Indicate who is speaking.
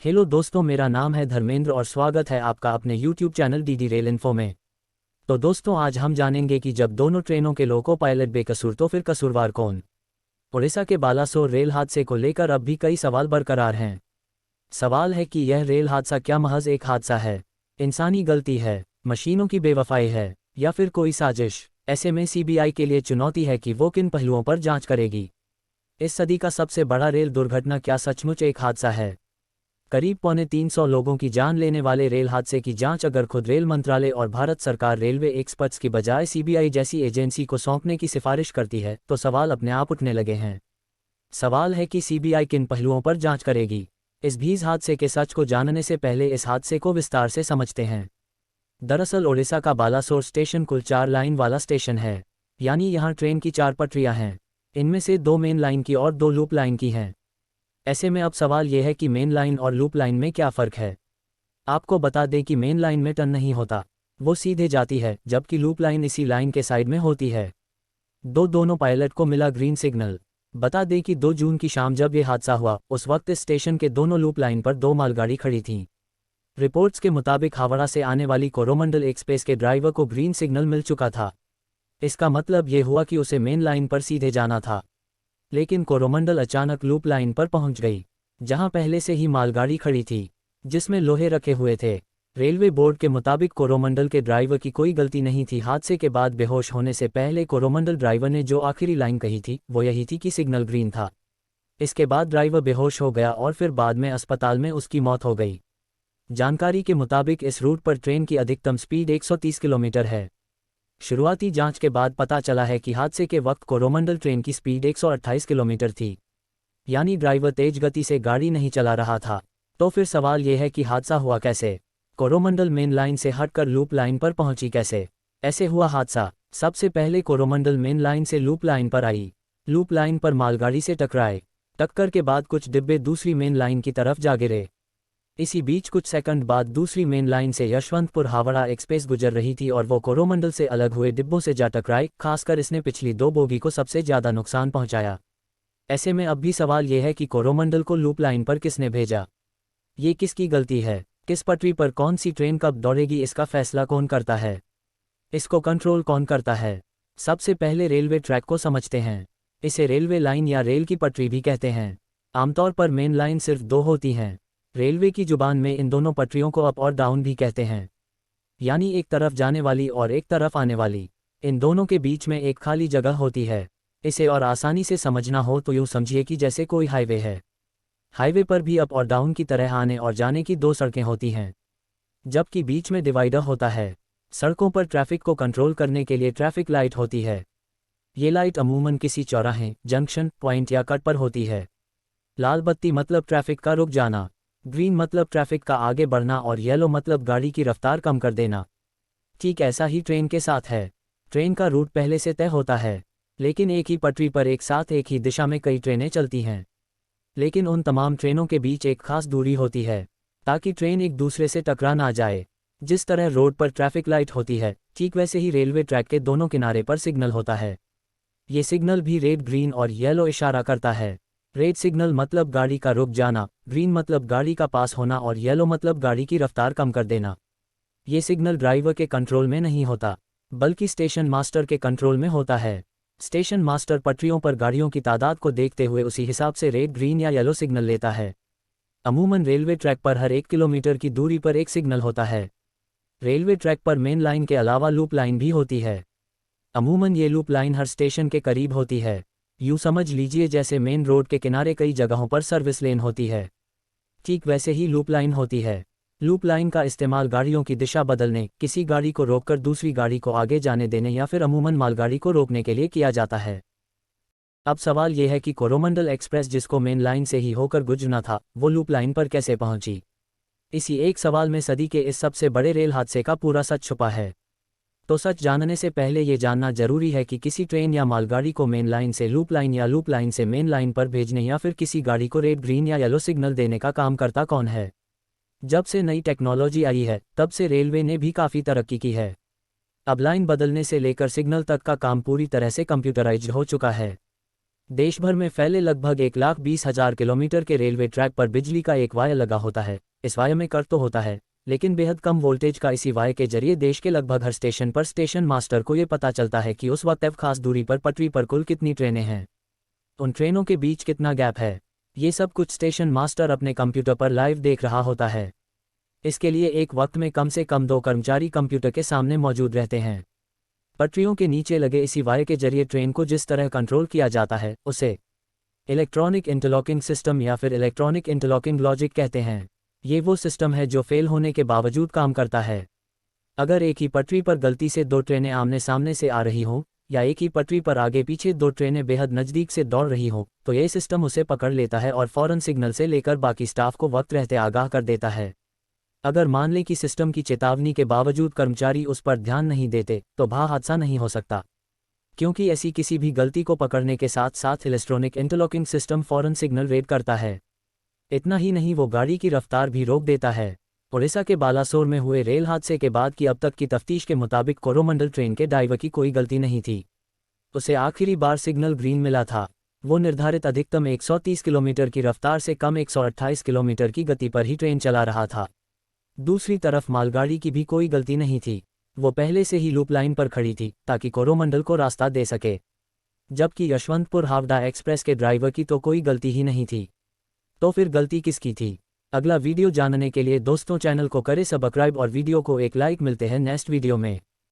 Speaker 1: Hello दोस्तों, मेरा नाम है धर्मेंद्र और स्वागत है आपका अपने YouTube channel DD rail info में। तो दोस्तों, आज हम जानेंगे कि जब दोनों ट्रेनों के लोको पायलट बेकसूर तो फिर कसूरवार कौन। उड़ीसा के बालासोर रेल हादसे को लेकर अब भी कई सवाल बरकरार हैं। सवाल है कि यह रेल हादसा क्या महज एक हादसा है, इंसानी गलती है, मशीनों की बेवफाई है, या फिर कोई साजिश। ऐसे में सीबीआई के लिए चुनौती है कि वो किन पहलुओं पर जांच करेगी। इस सदी का सबसे बड़ा रेल दुर्घटना क्या सचमुच एक हादसा है? करीब 350 लोगों की जान लेने वाले रेल हादसे की जांच अगर खुद रेल मंत्रालय और भारत सरकार रेलवे एक्सपर्ट्स की बजाय सीबीआई जैसी एजेंसी को सौंपने की सिफारिश करती है तो सवाल अपने आप उठने लगे हैं। सवाल है कि सीबीआई किन पहलुओं पर जांच करेगी। इस भीष हादसे के सच को जानने से पहले इस हादसे को विस्तार से समझते हैं। दरअसल ओडिशा का बालासोर स्टेशन कुल 4 लाइन वाला स्टेशन है, यानी यहाँ ट्रेन की 4 पटरियाँ हैं। इनमें से 2 मेन लाइन की और 2 लूप लाइन की हैं। ऐसे में अब सवाल यह है कि मेन लाइन और लूप लाइन में क्या फ़र्क है। आपको बता दें कि मेन लाइन में टर्न नहीं होता, वो सीधे जाती है, जबकि लूप लाइन इसी लाइन के साइड में होती है। दोनों पायलट को मिला ग्रीन सिग्नल। बता दें कि 2 जून की शाम जब ये हादसा हुआ उस वक्त इस स्टेशन के दोनों लूप लाइन पर 2 मालगाड़ी खड़ी थीं। रिपोर्ट्स के मुताबिक हावड़ा से आने वाली कोरोमंडल एक्सप्रेस के ड्राइवर को ग्रीन सिग्नल मिल चुका था। इसका मतलब ये हुआ कि उसे मेन लाइन पर सीधे जाना था। लेकिन कोरोमंडल अचानक लूप लाइन पर पहुंच गई, जहां पहले से ही मालगाड़ी खड़ी थी जिसमें लोहे रखे हुए थे। रेलवे बोर्ड के मुताबिक कोरोमंडल के ड्राइवर की कोई गलती नहीं थी। हादसे के बाद बेहोश होने से पहले कोरोमंडल ड्राइवर ने जो आखिरी लाइन कही थी वो यही थी कि सिग्नल ग्रीन था। इसके बाद ड्राइवर बेहोश हो गया और फिर बाद में अस्पताल में उसकी मौत हो गई। जानकारी के मुताबिक इस रूट पर ट्रेन की अधिकतम स्पीड 130 किलोमीटर है। शुरुआती जांच के बाद पता चला है कि हादसे के वक्त कोरोमंडल ट्रेन की स्पीड 128 किलोमीटर थी, यानी ड्राइवर तेज गति से गाड़ी नहीं चला रहा था। तो फिर सवाल यह है कि हादसा हुआ कैसे? कोरोमंडल मेन लाइन से हटकर लूप लाइन पर पहुंची कैसे? ऐसे हुआ हादसा। सबसे पहले कोरोमंडल मेन लाइन से लूप लाइन पर आई। लूप लाइन पर मालगाड़ी से टकराए। टक्कर के बाद कुछ डिब्बे दूसरी मेन लाइन की तरफ जा गिरे। इसी बीच कुछ सेकंड बाद दूसरी मेन लाइन से यशवंतपुर हावड़ा एक्सप्रेस गुजर रही थी और वो कोरोमंडल से अलग हुए डिब्बों से जा टकराई। खासकर इसने पिछली 2 बोगी को सबसे ज़्यादा नुकसान पहुंचाया। ऐसे में अब भी सवाल यह है कि कोरोमंडल को लूप लाइन पर किसने भेजा? ये किसकी गलती है? किस पटरी पर कौन सी ट्रेन कब दौड़ेगी, इसका फैसला कौन करता है? इसको कंट्रोल कौन करता है? सबसे पहले रेलवे ट्रैक को समझते हैं। इसे रेलवे लाइन या रेल की पटरी भी कहते हैं। आमतौर पर मेन लाइन सिर्फ 2 होती हैं। रेलवे की जुबान में इन दोनों पटरियों को अप और डाउन भी कहते हैं, यानी एक तरफ जाने वाली और एक तरफ आने वाली। इन दोनों के बीच में एक खाली जगह होती है। इसे और आसानी से समझना हो तो यूँ समझिए कि जैसे कोई हाईवे है। हाईवे पर भी अप और डाउन की तरह आने और जाने की 2 सड़कें होती हैं, जबकि बीच में डिवाइडर होता है। सड़कों पर ट्रैफिक को कंट्रोल करने के लिए ट्रैफिक लाइट होती है। ये लाइट अमूमन किसी चौराहे, जंक्शन पॉइंट या कट पर होती है। लाल बत्ती मतलब ट्रैफिक का रुक जाना, ग्रीन मतलब ट्रैफिक का आगे बढ़ना और येलो मतलब गाड़ी की रफ्तार कम कर देना। ठीक ऐसा ही ट्रेन के साथ है। ट्रेन का रूट पहले से तय होता है, लेकिन एक ही पटरी पर एक साथ एक ही दिशा में कई ट्रेनें चलती हैं। लेकिन उन तमाम ट्रेनों के बीच एक खास दूरी होती है ताकि ट्रेन एक दूसरे से टकरा ना जाए। जिस तरह रोड पर ट्रैफिक लाइट होती है, ठीक वैसे ही रेलवे ट्रैक के दोनों किनारे पर सिग्नल होता है। ये सिग्नल भी रेड, ग्रीन और येलो इशारा करता है। रेड सिग्नल मतलब गाड़ी का रुक जाना, ग्रीन मतलब गाड़ी का पास होना और येलो मतलब गाड़ी की रफ्तार कम कर देना। ये सिग्नल ड्राइवर के कंट्रोल में नहीं होता, बल्कि स्टेशन मास्टर के कंट्रोल में होता है। स्टेशन मास्टर पटरियों पर गाड़ियों की तादाद को देखते हुए उसी हिसाब से रेड, ग्रीन या येलो सिग्नल लेता है। अमूमन रेलवे ट्रैक पर हर 1 किलोमीटर की दूरी पर एक सिग्नल होता है। रेलवे ट्रैक पर मेन लाइन के अलावा लूप लाइन भी होती है। अमूमन ये लूप लाइन हर स्टेशन के करीब होती है। यूँ समझ लीजिए जैसे मेन रोड के किनारे कई जगहों पर सर्विस लेन होती है, ठीक वैसे ही लूप लाइन होती है। लूप लाइन का इस्तेमाल गाड़ियों की दिशा बदलने, किसी गाड़ी को रोककर दूसरी गाड़ी को आगे जाने देने या फिर अमूमन मालगाड़ी को रोकने के लिए किया जाता है। अब सवाल यह है कि कोरोमंडल एक्सप्रेस जिसको मेन लाइन से ही होकर गुजरना था, वो लूप लाइन पर कैसे पहुंची? इसी एक सवाल में सदी के इस सबसे बड़े रेल हादसे का पूरा सच छुपा है। तो सच जानने से पहले ये जानना जरूरी है कि किसी ट्रेन या मालगाड़ी को मेन लाइन से लूप लाइन या लूप लाइन से मेन लाइन पर भेजने या फिर किसी गाड़ी को रेड, ग्रीन या येलो सिग्नल देने का काम करता कौन है। जब से नई टेक्नोलॉजी आई है तब से रेलवे ने भी काफ़ी तरक्की की है। अब लाइन बदलने से लेकर सिग्नल तक का काम पूरी तरह से कंप्यूटराइज्ड हो चुका है। देश भर में फैले लगभग 1,20,000 किलोमीटर के रेलवे ट्रैक पर बिजली का एक वायर लगा होता है। इस वायर में करंट तो होता है, लेकिन बेहद कम वोल्टेज का। इसी वायर के जरिए देश के लगभग हर स्टेशन पर स्टेशन मास्टर को ये पता चलता है कि उस वक्त एक खास दूरी पर पटरी पर कुल कितनी ट्रेनें हैं, उन ट्रेनों के बीच कितना गैप है। ये सब कुछ स्टेशन मास्टर अपने कंप्यूटर पर लाइव देख रहा होता है। इसके लिए एक वक्त में कम से कम 2 कर्मचारी कंप्यूटर के सामने मौजूद रहते हैं। पटरियों के नीचे लगे इसी वायर के जरिए ट्रेन को जिस तरह कंट्रोल किया जाता है उसे इलेक्ट्रॉनिक इंटरलॉकिंग सिस्टम या फिर इलेक्ट्रॉनिक इंटरलॉकिंग लॉजिक कहते हैं। ये वो सिस्टम है जो फेल होने के बावजूद काम करता है। अगर एक ही पटरी पर गलती से 2 ट्रेनें आमने सामने से आ रही हों, या एक ही पटरी पर आगे पीछे 2 ट्रेनें बेहद नज़दीक से दौड़ रही हों, तो यह सिस्टम उसे पकड़ लेता है और फौरन सिग्नल से लेकर बाकी स्टाफ को वक्त रहते आगाह कर देता है। अगर मान लें कि सिस्टम की चेतावनी के बावजूद कर्मचारी उस पर ध्यान नहीं देते, तो बड़ा हादसा नहीं हो सकता, क्योंकि ऐसी किसी भी गलती को पकड़ने के साथ साथ इलेक्ट्रॉनिक इंटरलॉकिंग सिस्टम फौरन सिग्नल रेड करता है। इतना ही नहीं, वो गाड़ी की रफ्तार भी रोक देता है। ओडिशा के बालासोर में हुए रेल हादसे के बाद की अब तक की तफ्तीश के मुताबिक कोरोमंडल ट्रेन के ड्राइवर की कोई गलती नहीं थी। उसे आखिरी बार सिग्नल ग्रीन मिला था। वो निर्धारित अधिकतम 130 किलोमीटर की रफ्तार से कम 128 किलोमीटर की गति पर ही ट्रेन चला रहा था। दूसरी तरफ मालगाड़ी की भी कोई गलती नहीं थी। वो पहले से ही लूप लाइन पर खड़ी थी ताकि कोरोमंडल को रास्ता दे सके, जबकि यशवंतपुर हावड़ा एक्सप्रेस के ड्राइवर की तो कोई गलती ही नहीं थी। तो फिर गलती किसकी थी? अगला वीडियो जानने के लिए दोस्तों चैनल को करें सब्सक्राइब और वीडियो को एक लाइक। मिलते हैं नेक्स्ट वीडियो में।